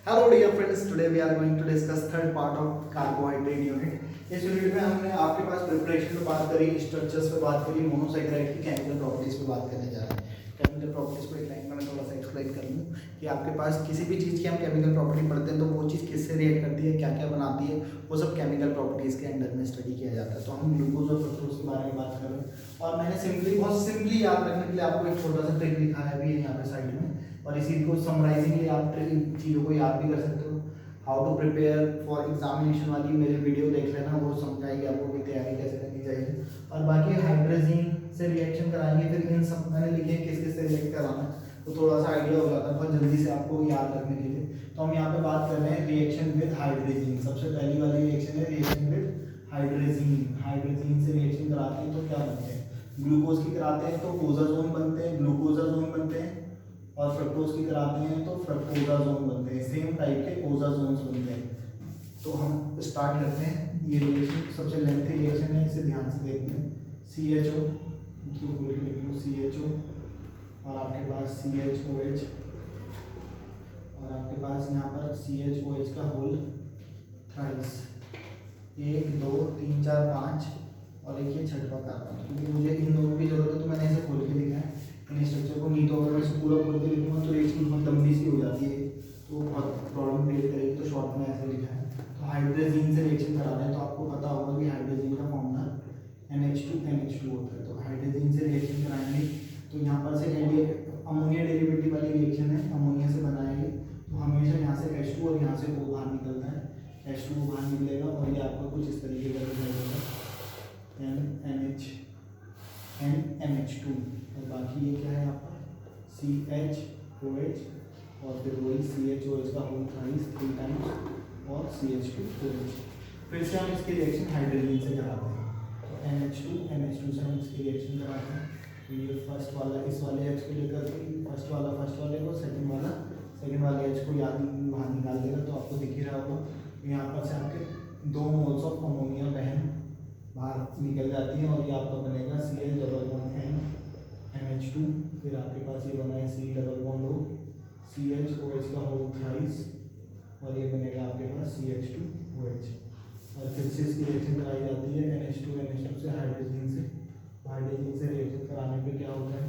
Hello dear friends, today we are going to discuss third part of carbohydrate unit. इस unit में हमने आपके पास preparation पे बात करी, स्ट्रक्चर्स पे बात करी, मोनोसैकेराइड की केमिकल प्रॉपर्टीज पे बात करने जा रहे हैं। केमिकल प्रॉपर्टीज को एक लाइन में मैं थोड़ा सा एक्सप्लेन कर लूँ कि आपके पास किसी भी चीज़ की हम केमिकल प्रॉपर्टी पढ़ते हैं तो वो चीज़ किससे रिएक्ट करती है, क्या क्या बनाती है, वो सब केमिकल प्रॉपर्टीज़ के अंडर में स्टडी किया जाता है। तो हम ग्लूकोज और फ्रक्टोज के बारे में बात कर रहे हैं और मैंने बहुत सिंपली याद रखने के लिए आपको एक छोटा सा ट्रिक लिखा है भी यहाँ पे साइड में, और इसी को समराइजिंगली आप चीज़ों को याद भी कर सकते हो। How to prepare for examination वाली मेरी वीडियो देख लेना, वो समझाएगी आपको कि तैयारी कैसे करनी चाहिए। और बाकी हाइड्रोजीन से रिएक्शन कराएंगे, फिर इन सब मैंने लिखे किस किस से रिएक्ट कराना है, तो थोड़ा सा आइडिया हो जाता है बहुत जल्दी से आपको याद रखने के लिए। तो हम यहाँ पे बात कर रहे हैं रिएक्शन विद हाइड्रोजीन। सबसे पहली वाली रिएक्शन है रिएक्शन विद हाइड्रोजीन। हाइड्रोजीन से रिएक्शन कराते हैं तो क्या बनते हैं, ग्लूकोज की कराते हैं तो कोजाजोन बनते हैं, ग्लूकोजाजोन बनते हैं, और फ्रक्टोज की कराते हैं तो फ्रक्टोजाजोन बनते हैं। सेम टाइप के कोजाजोन्स बनते हैं। तो हम स्टार्ट करते हैं। ये रिएक्शन सबसे लेंथी रिएक्शन है, इसे ध्यान से देखते हैं। CHO CHO और आपके पास CHOH और आपके पास यहाँ पर CHOH का होल थ्राइस 1 2 3 4 5 और एक ये छठवां कार्बन। क्योंकि मुझे इन दोनों की जरूरत है तो मैंने इसे खोल के लिखा है। इन स्ट्रक्चर को नहीं तो अगर मैं इसे पूरा खोल के लिखूंगा तो एक चीज़ बहुत लंबी सी हो जाती है, तो बहुत प्रॉब्लम क्रिएट करेगी, तो शॉर्ट में ऐसे लिखा है। तो हाइड्रोजीन से रिएक्शन करा रहे हैं तो आपको पता होगा कि हाइड्रोजीन का फॉर्मूला NH2 होता है। तो हाइड्रोजीन से रिएक्शन कराएंगे तो यहाँ पर से अमोनिया डेरिवेटिव वाली रिएक्शन है, अमोनिया से बनाएंगे तो हमेशा यहाँ से H2 और यहाँ से O बाहर निकलता है। H2O बाहर निकलेगा और ये आपका कुछ इस तरीके का दिखाई देगा NH2, और बाकी ये क्या है आपका CHOH और फिर वही CHOH का होल थ्राइस 3 टाइम्स और CH2OH। फिर से हम इसकी रिएक्शन हाइड्रोजन से कराते हैं। तो NH2 से हम इसकी रिएक्शन कराते हैं। तो ये फर्स्ट वाला इस वाले H को लेकर के फर्स्ट वाले को सेकंड वाले H को याद बाहर निकाल देगा तो आपको दिख ही रहा होगा। यहाँ पर से आपके 2 मोल्स ऑफ अमोनिया बहन बाहर निकल जाती है और ये आपका बनेगा CH NH2। फिर आपके पास ये बना है C CHOH का होल थ्राइस और ये बनेगा आपके पास CH2OH। और फिर से इसकी रिएक्शन कराई जाती है NH2 से हाइड्रोजन से रिएक्शन कराने पे क्या होता है,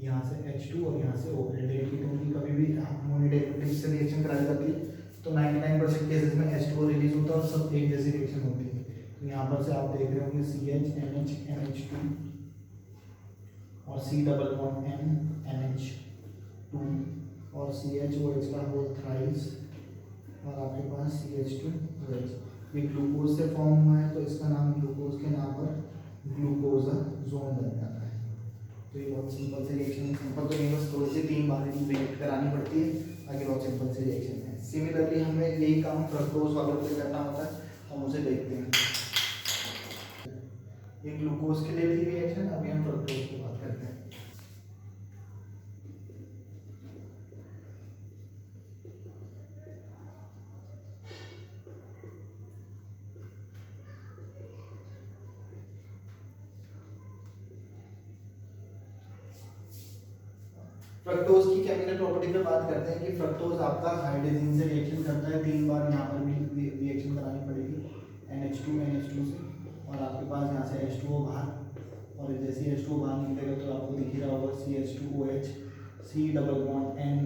यहाँ से H2 और यहाँ से OH डेरिवेटिव की कभी भी अमोनिया डेरिवेटिव से रिएक्शन कराई जाती है तो 99% केसेस में H2O रिलीज होता है और सब एक जैसी रिएक्शन होती है। तो यहाँ पर से आप देख रहे होंगे NH2 और CNH2 और CHOH का होल थ्राइस और आपके पास CH2OH। ये ग्लूकोज से फॉर्म हुआ है तो इसका नाम ग्लूकोज के नाम पर ग्लूकोजाजोन बन जाता है। तो ये बहुत सिंपल से रिएक्शन है। सिंपल तो नहीं, बस थोड़ी सी 3 बार रिएक्ट करानी पड़ती है, बाकी बहुत सिंपल से रिएक्शन है। सिमिलरली हमें यही काम फ्रक्टोज वालों पे करना होता है, हम उसे देखते हैं। ये ग्लूकोज के लिए थी रिएक्शन, अभी हम फ्रक्टोज की बात करते हैं। फ्रक्टोज की केमिकल प्रॉपर्टी पे बात करते हैं कि फ्रक्टोज आपका हाइड्रोजन से रिएक्शन करता है। 3 बार यहाँ पर भी रिएक्शन करानी पड़ेगी NH2 से, और आपके पास यहाँ से H2O बाहर, और जैसे H2O बाहर निकलेगा तो आपको दिख ही रहा होगा CH2OH C+N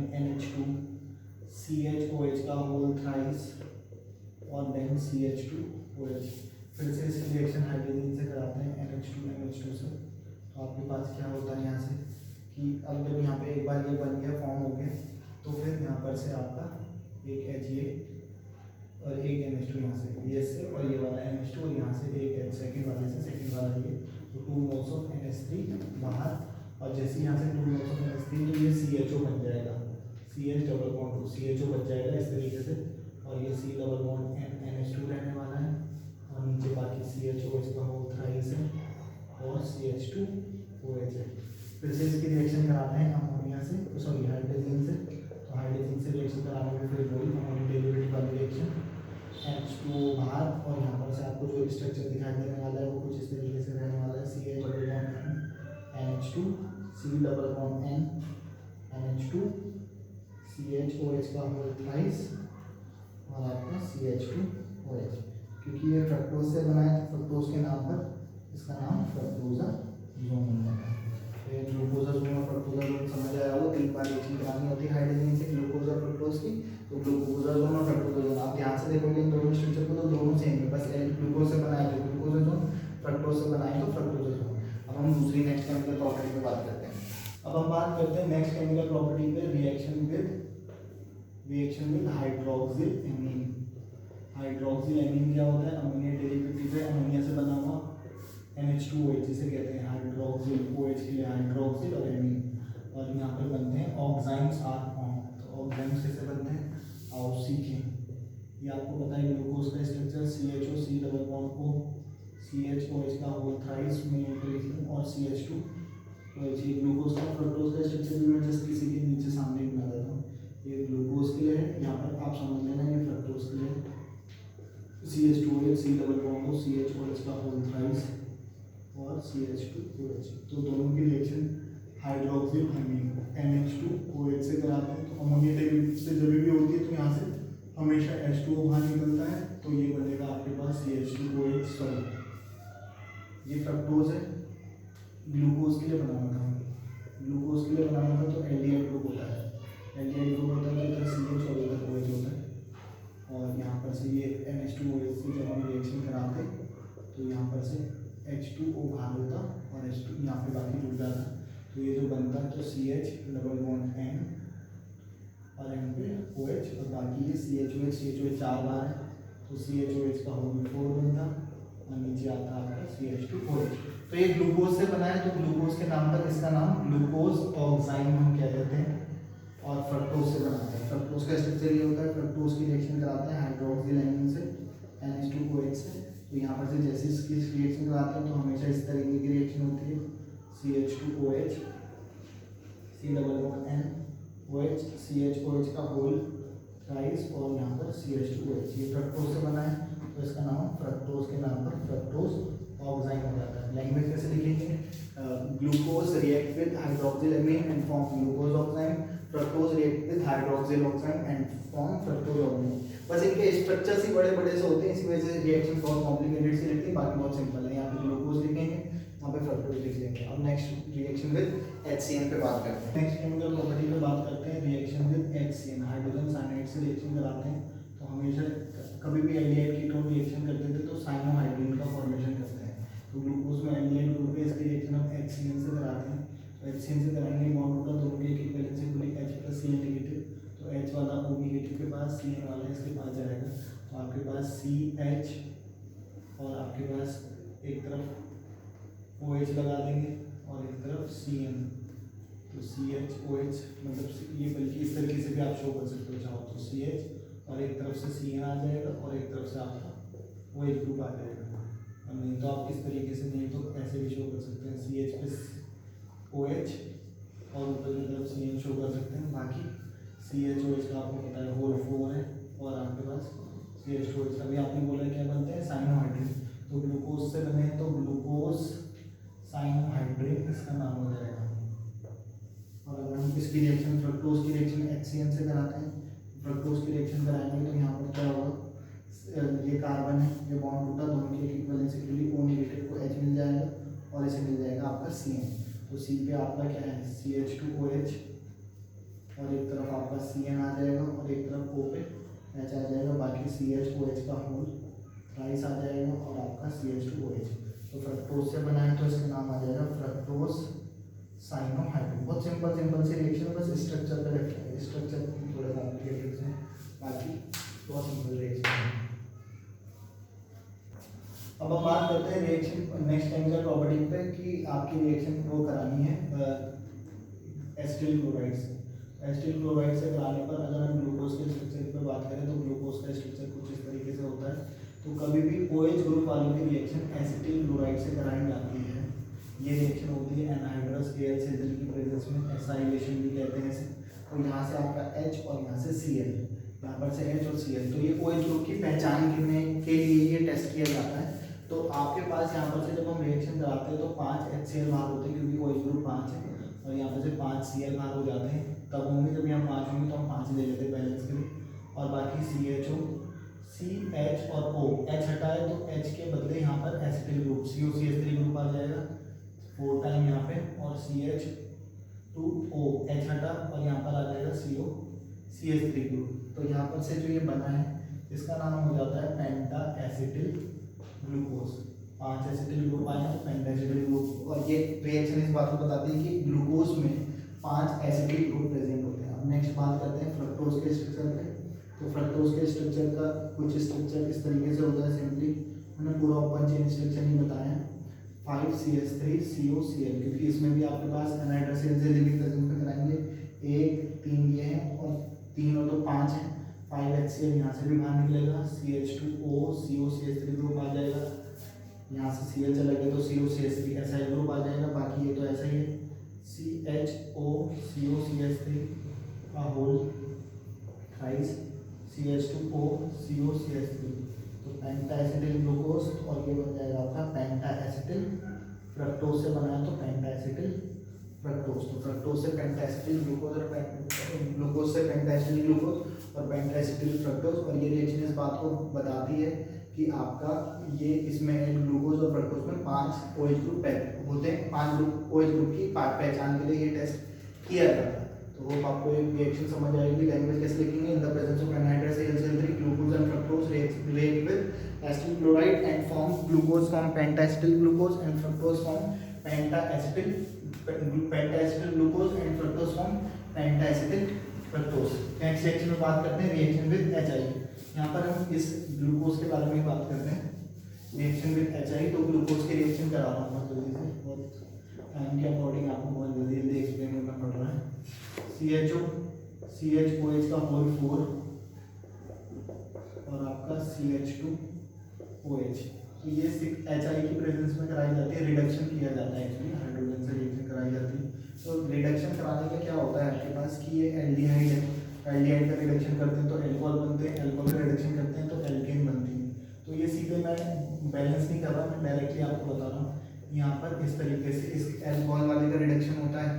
CHOH का होल थ्राइस और देन CH2OH। फिर से इसकी रिएक्शन हाइड्रोजन से कराते हैं NH2 से। तो आपके पास क्या होता है यहाँ से कि अब जब यहाँ पे एक बार ये बन गया, फॉर्म हो गया, तो फिर यहाँ पर से आपका एक H ये और एक NH2 यहाँ से ये से और ये वाला NH2 और यहाँ से एक H सेकंड वाले से सेकंड वाला ये, तो 2 मोल्स ऑफ NH3 बाहर, और जैसे यहाँ से 2 मोल्स ऑफ NH3 तो ये CHO बन जाएगा, CH CHO बच जाएगा इस तरीके से, और ये C+NH2 रहने वाला है और नीचे बाकी CHOH का होल थ्राइस है और CH2OH है। फिर से इसकी रिएक्शन कराते हैं अमोनिया से, हाइड्रोजन से। तो हाइड्रोजन से रिएक्शन कराने में फिर वही अमोनिया डेरिवेटिव वाली रिएक्शन H2O बाहर, और यहाँ पर से आपको जो स्ट्रक्चर दिखाई देने वाला है वो कुछ इस तरीके से रहने वाला है CH2 C+N NH2 CHOH का होल थ्राइस क्योंकि ये फ्रक्टोज से बना है, तो फ्रक्टोज के नाम पर इसका नाम फ्रक्टोजाज़ोन बन जाता है। तो ये ग्लूकोजाज़ोन और फ्रक्टोजाज़ोन समझ आया होगा। तीन बार रिएक्शन करानी होती है हाइड्रोजन से ग्लूकोज और फ्रक्टोज की, तो ग्लूकोजाज़ोन और फ्रक्टोजाज़ोन आप ध्यान से देखोगे इन दोनों स्ट्रक्चर को, तो दोनों सेम है, बस ग्लूकोज से बनाए तो ग्लूकोजाज़ोन, फ्रक्टोज से बनाए तो फ्रक्टोजाज़ोन। अब हम दूसरी नेक्स्ट केमिकल प्रॉपर्टी पे बात करते हैं। अब हम बात करते हैं नेक्स्ट केमिकल प्रॉपर्टी पे, reaction with hydroxyl amine. Hydroxyl amine क्या होता है? अमोनिया डेरिवेटिव है, अमोनिया से बना हुआ NH2OH जिसे कहते हैं हाइड्रोक्सिल, OH के लिए हाइड्रोक्सिल और एमीन, और यहाँ पर बनते हैं ऑक्साइड्स आर फॉर्म। तो ऑक्साइड्स कैसे बनते हैं आओ सीखें। ये आपको पता है ग्लूकोज का structure CHO C double bond O CHOH का होल थ्राइस में और CH2OH। ये ग्लूकोज का फ्रक्टोज का स्ट्रक्चर भी मैं जस्ट किसी के नीचे सामने बना देता हूँ। ये ग्लूकोज के लिए है, यहाँ पर आप समझ लेना ये फ्रक्टोज के लिए CH2OH C double bond O CHOH का होल थ्राइस और CH2OH। तो दोनों की रिएक्शन हाइड्रोक्सिल एमीन NH2OH से कराते हैं। तो अमोनिया डेरिवेटिव से जब भी होती है तो यहाँ से हमेशा H2O बाहर निकलता है, तो ये बनेगा आपके पास CH2OH। सॉरी ये फ्रक्टोज है, ग्लूकोज के लिए बनाना था, ग्लूकोज के लिए बनाना था तो एल्डिहाइड ग्रुप होता है, एल्डिहाइड ग्रुप होता है तो इधर CH और इधर OH होता है, और यहाँ पर से ये NH2OH से जब हम रिएक्शन कराते तो यहाँ पर से H2O बाहर होता और H2 यहाँ पे बाकी जुड़ जाता, तो ये जो बनता है तो CH डबल बॉन्ड N और N पे OH, और बाकी ये CHOH चार बार है तो CHOH का होल 4 बनता और नीचे आता है आपका CH2OH। तो ये ग्लूकोज से बना है, तो ग्लूकोज के नाम पर इसका नाम ग्लूकोज ऑक्साइड हम क्या कहते हैं, और फ्रक्टोज से बनाते हैं। फ्रक्टोज का स्ट्रक्चर ये होता है, फ्रक्टोज की रिएक्शन कराते हैं हाइड्रोक्सिल एमीन से NH2OH से, तो यहाँ पर से जैसे इसकी रिएक्शन कराते हैं तो हमेशा इस तरीके की रिएक्शन होती है CH2OH C double bond N OH CHOH का होल थ्राइस और यहाँ पर CH2OH। ये फ्रक्टोज से बना है तो इसका नाम फ्रक्टोज के नाम पर फ्रक्टोज ऑक्साइड हो जाता है। लैंग्वेज कैसे लिखेंगे? Glucose react with hydroxyl amine and form glucose oxide, fructose react with hydroxyl oxide and form fructose oxide. बस इनके स्ट्रक्चर्स ही बड़े बड़े से होते हैं, इसी वजह से रिएक्शन बहुत कॉम्प्लिकेटेड सी लगती है, बाकी बहुत सिंपल है। यहाँ पे ग्लूकोज लिखेंगे, यहाँ पे फ्रक्टोज लिख लेंगे। अब नेक्स्ट रिएक्शन विद HCN पे बात करते हैं। नेक्स्ट केमिकल प्रॉपर्टी पे बात करते हैं, reaction with HCN। Hydrogen cyanide से रिएक्शन कराते हैं तो हमेशा कभी भी एल्डिहाइड कीटोन रिएक्शन करते थे तो साइनोहाइड्रीन का फॉर्मेशन करते हैं, तो ग्लूकोज में एल्डिहाइड ग्रुप है, इसकी रिएक्शन हम HCN से कराते हैं। तो HCN से कराएंगे बॉन्ड होगा दोनों के एक वैलेंस से खुली H प्लस CN नेगेटिव, तो H वाला O नेगेटिव के पास, CN वाला इसके पास जाएगा, तो आपके पास CH और आपके पास एक तरफ OH लगा देंगे और एक तरफ CN, तो CHOH मतलब ये बल्कि इस तरीके से भी आप शो कर सकते हो चाहो तो CH और एक तरफ से CN आ जाएगा और एक तरफ से आपका OH ग्रुप आ जाएगा, और नहीं तो आप इस तरीके से, नहीं तो ऐसे भी शो कर सकते हैं CH प्लस OH और ऊपर की तरफ CN शो कर सकते हैं। बाकी CHOH का आपको पता है होल 4 है और आपके पास CH2OH। अभी आपने बोला क्या बनते हैं साइनोहाइड्रीन, तो ग्लूकोज से बने तो ग्लूकोज साइनोहाइड्रीन इसका नाम हो जाएगा। और अगर हम इसकी रिएक्शन फ्रक्टोज की रिएक्शन HCN से कराते हैं, फ्रक्टोज की रिएक्शन कराएंगे तो यहाँ पर क्या होगा, ये कार्बन है, ये बॉन्ड टूटा, दोनों की एक वैलेंस से खुली, O नेगेटिव को H मिल जाएगा और इसे मिल जाएगा आपका CN। तो C पे आपका क्या है CH2OH और एक तरफ आपका CN आ जाएगा और एक तरफ O पे H आ जाएगा, बाकी CHOH का होल थ्राइस आ जाएगा और आपका CH2OH। तो फ्रक्टोज से बना है तो इसका नाम आ जाएगा फ्रक्टोज साइनोहाइड्रीन। बहुत सिंपल सी रिएक्शन, बस स्ट्रक्चर पे रखते हैं, स्ट्रक्चर थोड़े कॉम्प्लिकेटेड हैं, बाकी बहुत सिंपल रिएक्शन है। अब हम बात करते हैं रिएक्शन नेक्स्ट केमिकल प्रॉपर्टी पे कि आपकी रिएक्शन वो करानी है एसिटिल क्लोराइड से। एसिटिल क्लोराइड से कराने पर अगर हम ग्लूकोज के स्ट्रक्चर पे बात करें तो ग्लूकोज का स्ट्रक्चर कुछ इस तरीके से होता है। तो कभी भी OH ग्रुप वालों की रिएक्शन एसिटिल क्लोराइड से कराई जाती है। ये रिएक्शन होती है एनहाइड्रस AlCl की प्रेजेंस में, एसाइलेशन भी कहते हैं इसे। तो यहाँ से आपका H और यहाँ से Cl, यहाँ पर से H और Cl, तो ये OH ग्रुप की पहचान करने के लिए ये टेस्ट किया जाता है। तो आपके पास यहाँ पर से जब हम रिएक्शन कराते हैं तो 5 HCl बाहर होते हैं क्योंकि OH ग्रुप 5 है, और यहाँ पर से 5 Cl बाहर हो जाते हैं। तब होंगे जब यहाँ 5 होंगे तो हम 5 ले लेते हैं बैलेंस के लिए, और बाकी CHO सी एच और ओ, एच हटाए तो एच के बदले यहाँ पर एसिटिल ग्रुप COCH3 ग्रुप आ जाएगा 4 टाइम यहाँ पे, और CH2O, एच हटा और यहाँ पर आ जाएगा COCH3 ग्रुप। तो यहाँ पर से जो ये बना है इसका नाम हो जाता है पेंटा एसिटिल ग्लूकोज। 5 एसिटिल ग्रुप आए तो पेंटा एसिटिल ग्रुप। और ये रिएक्शन इस बात को बताती है कि ग्लूकोज में 5 एसिटिल ग्रुप प्रेजेंट होते हैं। अब नेक्स्ट बात करते हैं फ्रक्टोज के स्ट्रक्चर पे। तो फ्रक्टोज के स्ट्रक्चर का कुछ स्ट्रक्चर इस तरीके से होता है। सिंपली मैंने पूरा ओपन चेन स्ट्रक्चर नहीं बताया, 5CH3COCl, क्योंकि इसमें भी आपके पास एनाइड्रस से लिविंग प्रेजेंस में कराएंगे। 1 3 ये हैं और 3 और 2 5 हैं। 5HCl यहाँ से भी बाहर निकलेगा, CH2O COCH3 ग्रुप आ जाएगा, यहाँ से Cl चला गया तो COCH3 SI ग्रुप आ जाएगा। बाकी ये तो ऐसा ही है, CHO COCH3 का होल थ्राइस, CH2O COCH3, तो पेंटा एसिटिल ग्लूकोज, और ये बन जाएगा आपका पेंटा एसिटिल फ्रक्टोज से बना है तो पेंटा एसिटिल फ्रक्टोज। तो फ्रक्टोज से पेंटा एसिटिल ग्लूकोज और ग्लूकोज से पेंटा एसिटिल ग्लूकोज और पेंटा एसिटिल फ्रक्टोज। और ये रिएक्शन इस बात को बताती है कि आपका ये इसमें ग्लूकोज और फ्रक्टोज में 5 OH ग्रुप होते हैं। 5 OH ग्रुप की पहचान के लिए ये टेस्ट किया जाता है। तो वो आपको एक रिएक्शन समझ आएगी। लैंग्वेज कैसे लिखेंगे, in the presence of anhydrous HCl3 glucose and fructose react with acetyl chloride and form glucose from penta-acetyl glucose and fructose from penta-acetyl glucose and fructose from penta-acetyl fructose। Next section में बात करते हैं reaction with HI। यहाँ पर हम इस glucose के बारे में बात करते हैं, रिएक्शन विद HI। तो ग्लूकोज के रिएक्शन करा रहा हूँ बहुत जल्दी से, बहुत टाइम के अकॉर्डिंग आपको बहुत जल्दी जल्दी एक्सप्लेन करना पड़ रहा है। CHOH का होल 4 और आपका CH2OH, तो ये HI की प्रेजेंस में कराई जाती है, रिडक्शन किया जाता है। एक्चुअली हाइड्रोजन से रिएक्शन कराई जाती है। तो रिडक्शन कराने का क्या होता है आपके पास कि ये एल्डिहाइड है, एल्डिहाइड का रिडक्शन करते हैं तो एल्कोहल बनते हैं, एल्कोहल का रिडक्शन करते हैं तो एल्केन बनती है। तो ये सीधे मैं बैलेंस नहीं कर रहा, मैं डायरेक्टली आपको बता रहा हूँ। यहाँ पर इस तरीके से इस एल्कोहल वाले का रिडक्शन होता है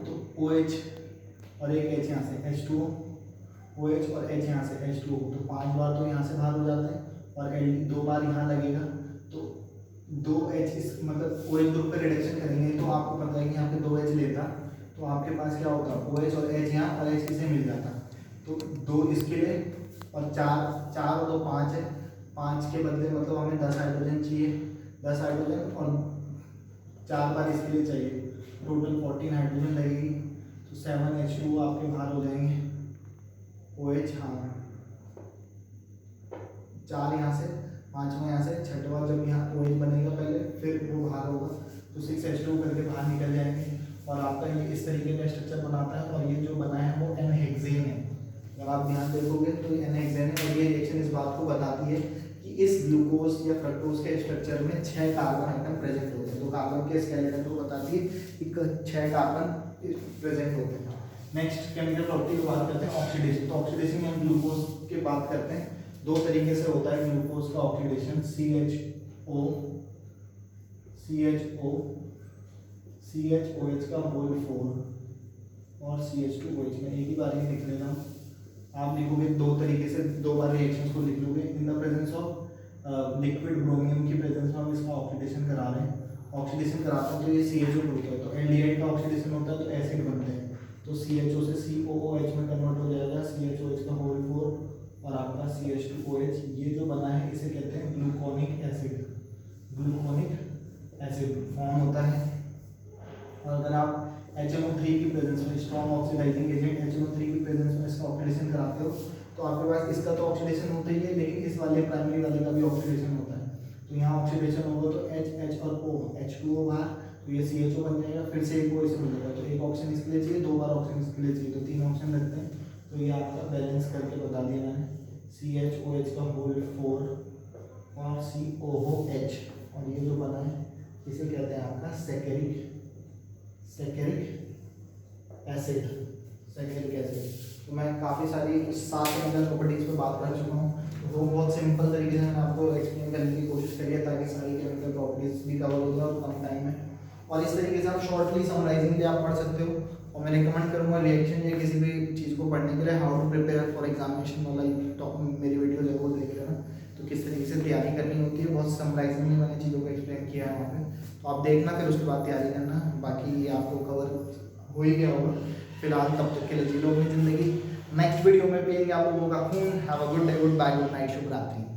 तो OH और एक H यहाँ से H2O, OH और H यहाँ से H2O, तो 5 बार तो यहाँ से बाहर हो जाते हैं और 2 बार यहाँ लगेगा तो 2H इस मतलब OH ग्रुप पे रिडक्शन करेंगे तो आपको पता है कि यहाँ पे 2H लेता तो आपके पास क्या होता, OH और H यहाँ और H किसे मिल जाता, तो 2 इसके लिए और 4 और 2 5 है, 5 के बदले मतलब हमें 10 हाइड्रोजन चाहिए, 10 हाइड्रोजन और 4 बार इसके लिए चाहिए, टोटल 14 हाइड्रोजन लगेगी। तो 7H2 आपके बाहर हो जाएंगे, OH हाँ 4 यहाँ से, 5वां यहाँ से, 6वां जब यहाँ OH बनेगा पहले फिर वो बाहर होगा तो 6H2 करके बाहर निकल जाएंगे। और आपका ये इस तरीके का स्ट्रक्चर बनाता है और ये जो बना है वो n-हेक्सेन है। अगर आप ध्यान देखोगे तो n-हेक्सेन है और ये रिएक्शन इस बात को बताती है कि इस ग्लूकोज या फ्रक्टोज के स्ट्रक्चर में 6 कार्बन आइटम प्रेजेंट होते हैं। तो कार्बन के स्केलेटन को बताती है कि 6 कार्बन प्रेजेंट होते हैं। नेक्स्ट केमिकल प्रॉपर्टी की बात करते हैं ऑक्सीडेशन। तो ऑक्सीडेशन में हम ग्लूकोज की बात करते हैं, 2 तरीके से होता है ग्लूकोज का ऑक्सीडेशन, CHOH का होल 4 और CH2OH में एक ही बार ही लिख लेना। आप लिखोगे 2 तरीके से 2 बार रिएक्शंस को लिख लोगे। In the presence of liquid ब्रोमियम की प्रेजेंस में हम इसका ऑक्सीडेशन करा रहे हैं, ऑक्सीडेशन कराते हैं तो ये CHO होता है, तो एल्डिहाइड का ऑक्सीडेशन होता है तो एसिड बनते हैं तो CHO से COOH में कन्वर्ट हो जाएगा, CHOH का होल 4 और आपका CH2OH। ये जो बना है इसे कहते हैं gluconic acid, gluconic acid form होता है। और अगर आप HNO3 की प्रेजेंस में स्ट्रॉन्ग ऑक्सीडाइजिंग एजेंट HNO3 की प्रेजेंस में इसका ऑक्सीडेशन कराते हो तो आपके पास इसका तो ऑक्सीडेशन होता ही है लेकिन इस वाले प्राइमरी वाले का भी ऑक्सीडेशन होता है। तो यहाँ ऑक्सीडेशन होगा तो H और O, H2O बाहर तो ये CHO बन जाएगा, फिर से एक O इसे मिलेगा तो एक ऑक्सीजन इसके लिए चाहिए, 2 बार ऑक्सीजन इसके लिए चाहिए तो 3 ऑक्सीजन लगते हैं। तो ये आपका बैलेंस करके बता दिया मैंने, CHOH का होल 4 और COOH और ये जो बना है इसे कहते हैं आपका सैकेरिक एसिड। तो मैं काफ़ी सारी 7 केमिकल प्रॉपर्टीज़ पे बात कर चुका हूँ, तो वो बहुत सिंपल तरीके से मैंने आपको एक्सप्लेन करने की कोशिश करी है ताकि सारी केमिकल प्रॉपर्टीज़ भी कवर हो जाए और कम टाइम में। और इस तरीके से आप शॉर्टली समराइजिंग भी आप पढ़ सकते हो और मैं रिकमेंड करूँगा रिएक्शन या किसी भी चीज़ को पढ़ने के लिए how to prepare for examination वाला मेरी वीडियो जरूर देख लेना। तो किस तरीके से तैयारी करनी होती है, बहुत समराइजिंगली मैंने चीज़ों को एक्सप्लेन किया है वहाँ पे, तो आप देखना फिर उसके बाद तैयारी करना। बाकी आपको कवर हो ही गया होगा। फिलहाल तब तक के लिए जी लो अपनी ज़िंदगी। नेक्स्ट वीडियो में पिएंगे आप लोगों का खून। Have a good day, goodbye, good night, शुभ रात्रि।